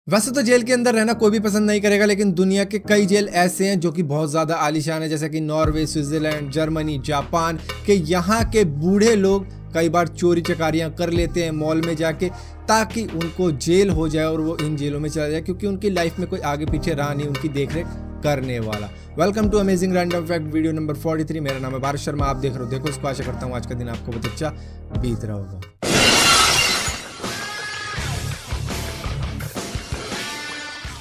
वैसे तो जेल के अंदर रहना कोई भी पसंद नहीं करेगा, लेकिन दुनिया के कई जेल ऐसे हैं जो कि बहुत ज़्यादा आलीशान है, जैसे कि नॉर्वे, स्विट्जरलैंड, जर्मनी, जापान के। यहाँ के बूढ़े लोग कई बार चोरी चकारियाँ कर लेते हैं मॉल में जाके, ताकि उनको जेल हो जाए और वो इन जेलों में चला जाए, क्योंकि उनकी लाइफ में कोई आगे पीछे रहा नहीं उनकी देखरेख करने वाला। Welcome to amazing random fact video number 43। मेरा नाम है भारत शर्मा, आप देख रहे हो देखो इसको। आशा करता हूँ आज का दिन आपको बहुत अच्छा बीत रहा होगा।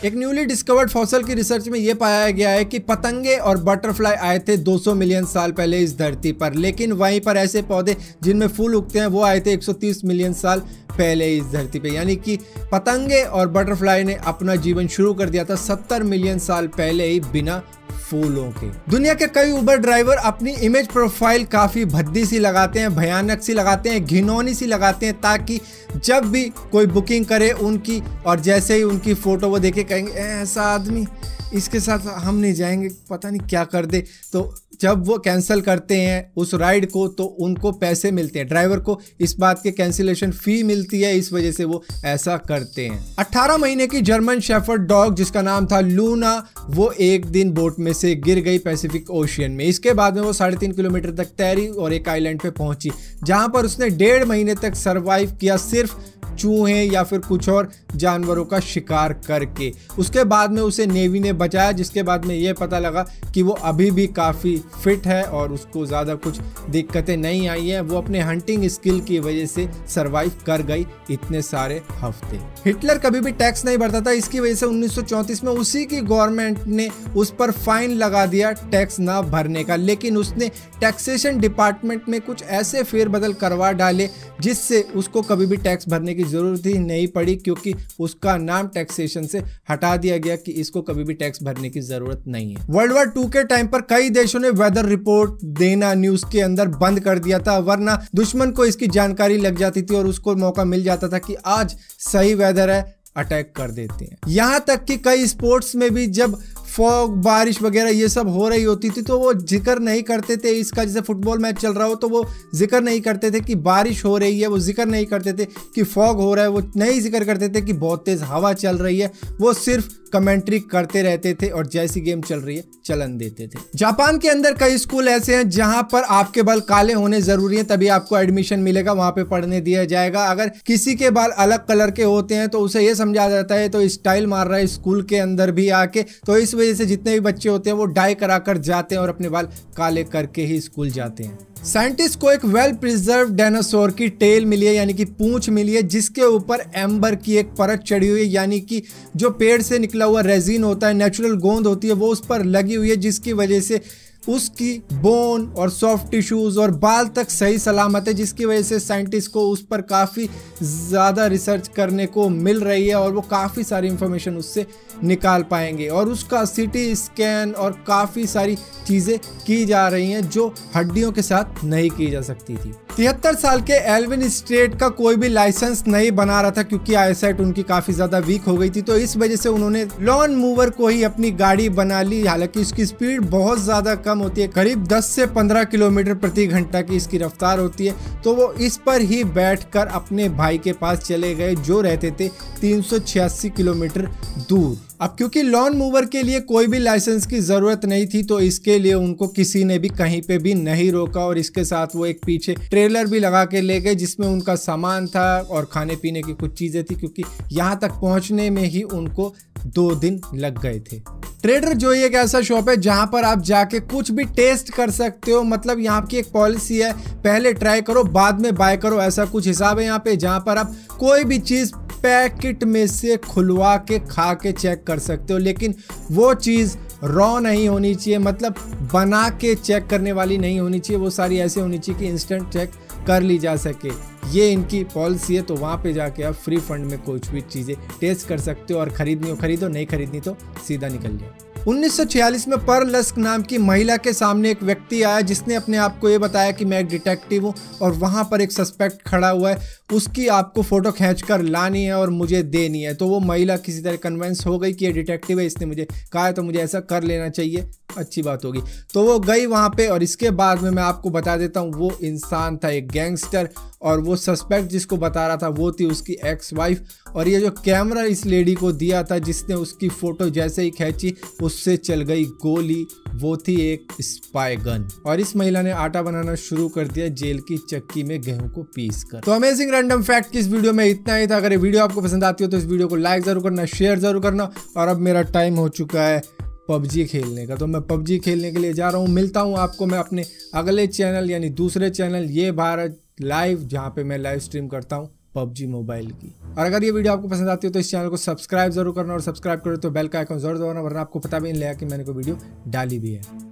एक न्यूली डिस्कवर्ड फॉसल की रिसर्च में यह पाया गया है कि पतंगे और बटरफ्लाई आए थे 200 मिलियन साल पहले इस धरती पर, लेकिन वहीं पर ऐसे पौधे जिनमें फूल उगते हैं वो आए थे 130 मिलियन साल पहले इस धरती पे। यानी कि पतंगे और बटरफ्लाई ने अपना जीवन शुरू कर दिया था 70 मिलियन साल पहले ही बिना फूलों के। दुनिया के कई उबर ड्राइवर अपनी इमेज प्रोफाइल काफी भद्दी सी लगाते हैं, भयानक सी लगाते हैं, घिनौनी सी लगाते हैं, ताकि जब भी कोई बुकिंग करे उनकी और जैसे ही उनकी फोटो वो देखे कहेंगे ऐसा आदमी, इसके साथ हम नहीं जाएंगे, पता नहीं क्या कर दे। तो जब वो कैंसिल करते हैं उस राइड को तो उनको पैसे मिलते हैं, ड्राइवर को इस बात के कैंसिलेशन फी मिलती है, इस वजह से वो ऐसा करते हैं। 18 महीने की जर्मन शेफर्ड डॉग जिसका नाम था लूना, वो एक दिन बोट में से गिर गई पैसिफिक ओशियन में। इसके बाद में वो 3.5 किलोमीटर तक तैरी और एक आइलैंड पे पहुंची, जहां पर उसने 1.5 महीने तक सरवाइव किया, सिर्फ चूहे या फिर कुछ और जानवरों का शिकार करके। उसके बाद में उसे नेवी ने बचाया, जिसके बाद में ये पता लगा कि वो अभी भी काफ़ी फिट है और उसको ज़्यादा कुछ दिक्कतें नहीं आई हैं। वो अपने हंटिंग स्किल की वजह से सरवाइव कर गई इतने सारे हफ्ते। हिटलर कभी भी टैक्स नहीं भरता था, इसकी वजह से 1934 में उसी की गवर्नमेंट ने उस पर फाइन लगा दिया टैक्स ना भरने का। लेकिन उसने टैक्सेशन डिपार्टमेंट में कुछ ऐसे फेरबदल करवा डाले जिससे उसको कभी भी टैक्स भरने की जरूरत ही नहीं पड़ी, क्योंकि उसका नाम टैक्सेशन से हटा दिया गया कि इसको कभी भी टैक्स भरने की जरूरत नहीं है। वर्ल्ड वॉर 2 के टाइम पर कई देशों ने वेदर रिपोर्ट देना न्यूज के अंदर बंद कर दिया था, वरना दुश्मन को इसकी जानकारी लग जाती थी और उसको मौका मिल जाता था कि आज सही वेदर है, अटैक कर देते हैं। यहां तक कि कई स्पोर्ट्स में भी जब फॉग, बारिश वगैरह ये सब हो रही होती थी तो वो जिक्र नहीं करते थे इसका। जैसे फुटबॉल मैच चल रहा हो तो वो जिक्र नहीं करते थे कि बारिश हो रही है, वो जिक्र नहीं करते थे कि फॉग हो रहा है, वो नहीं जिक्र करते थे कि बहुत तेज हवा चल रही है। वो सिर्फ कमेंट्री करते रहते थे और जैसी गेम चल रही है चलन देते थे। जापान के अंदर कई स्कूल ऐसे हैं जहां पर आपके बाल काले होने जरूरी है, तभी आपको एडमिशन मिलेगा, वहां पे पढ़ने दिया जाएगा। अगर किसी के बाल अलग कलर के होते हैं तो उसे ये समझा जाता है तो स्टाइल मार रहा है स्कूल के अंदर भी आके। तो इस वजह से जितने भी बच्चे होते हैं वो डाई कराकर जाते हैं और अपने बाल काले करके ही स्कूल जाते हैं। साइंटिस्ट को एक वेल प्रिजर्व डायनासोर की टेल मिली है, यानी कि पूंछ मिली है, जिसके ऊपर एम्बर की एक परत चढ़ी हुई है, यानी कि जो पेड़ से निकला हुआ रेजिन होता है, नेचुरल गोंद होती है, वो उस पर लगी हुई है, जिसकी वजह से उसकी बोन और सॉफ्ट टिश्यूज और बाल तक सही सलामत है, जिसकी वजह से साइंटिस्ट को उस पर काफ़ी ज़्यादा रिसर्च करने को मिल रही है और वो काफ़ी सारी इंफॉर्मेशन उससे निकाल पाएंगे। और उसका सीटी स्कैन और काफ़ी सारी चीज़ें की जा रही हैं जो हड्डियों के साथ नहीं की जा सकती थी। 73 साल के एल्विन स्ट्रेट का कोई भी लाइसेंस नहीं बना रहा था, क्योंकि आईसाइट उनकी काफ़ी ज़्यादा वीक हो गई थी। तो इस वजह से उन्होंने लॉन मूवर को ही अपनी गाड़ी बना ली। हालांकि इसकी स्पीड बहुत ज़्यादा कम होती है, करीब 10 से 15 किलोमीटर प्रति घंटा की इसकी रफ्तार होती है। तो वो इस पर ही बैठकर अपने भाई के पास चले गए जो रहते थे 386 किलोमीटर दूर। अब क्योंकि लॉन मूवर के लिए कोई भी लाइसेंस की ज़रूरत नहीं थी, तो इसके लिए उनको किसी ने भी कहीं पे भी नहीं रोका और इसके साथ वो एक पीछे ट्रेलर भी लगा के ले गए, जिसमें उनका सामान था और खाने पीने की कुछ चीज़ें थी, क्योंकि यहाँ तक पहुँचने में ही उनको 2 दिन लग गए थे। ट्रेडर जो एक ऐसा शॉप है जहाँ पर आप जाके कुछ भी टेस्ट कर सकते हो। मतलब यहाँ की एक पॉलिसी है, पहले ट्राई करो बाद में बाय करो, ऐसा कुछ हिसाब है यहाँ पे, जहाँ पर आप कोई भी चीज़ पैकेट में से खुलवा के खा के चेक कर सकते हो, लेकिन वो चीज़ रॉ नहीं होनी चाहिए, मतलब बना के चेक करने वाली नहीं होनी चाहिए। वो सारी ऐसे होनी चाहिए कि इंस्टेंट चेक कर ली जा सके, ये इनकी पॉलिसी है। तो वहाँ पे जाके आप फ्री फंड में कुछ भी चीज़ें टेस्ट कर सकते हो और खरीदनी हो खरीदो, नहीं खरीदनी तो सीधा निकल जाओ। 1946 में पर्ल लस्क नाम की महिला के सामने एक व्यक्ति आया जिसने अपने आप को ये बताया कि मैं एक डिटेक्टिव हूँ और वहाँ पर एक सस्पेक्ट खड़ा हुआ है, उसकी आपको फ़ोटो खींचकर लानी है और मुझे देनी है। तो वो महिला किसी तरह कन्विंस हो गई कि ये डिटेक्टिव है, इसने मुझे कहा है तो मुझे ऐसा कर लेना चाहिए, अच्छी बात होगी। तो वो गई वहाँ पे और इसके बाद में मैं आपको बता देता हूँ वो इंसान था एक गैंगस्टर और वो सस्पेक्ट जिसको बता रहा था वो थी उसकी एक्स वाइफ। और ये जो कैमरा इस लेडी को दिया था जिसने उसकी फोटो जैसे ही खींची उससे चल गई गोली, वो थी एक स्पाई गन। और इस महिला ने आटा बनाना शुरू कर दिया जेल की चक्की में गेहूं को पीस कर। तो अमेजिंग रैंडम फैक्ट की इस वीडियो में इतना ही था। अगर ये वीडियो आपको पसंद आती हो तो इस वीडियो को लाइक जरूर करना, शेयर जरूर करना। और अब मेरा टाइम हो चुका है पबजी खेलने का, तो मैं पबजी खेलने के लिए जा रहा हूँ। मिलता हूँ आपको मैं अपने अगले चैनल यानी दूसरे चैनल ये भारत लाइव, जहाँ पे मैं लाइव स्ट्रीम करता हूँ पबजी मोबाइल की। और अगर ये वीडियो आपको पसंद आती है तो इस चैनल को सब्सक्राइब जरूर करना, और सब्सक्राइब करो तो बेल का आइकन जरूर दबाना, वरना आपको पता भी नहीं लगेगा कि मैंने कोई वीडियो डाली भी है।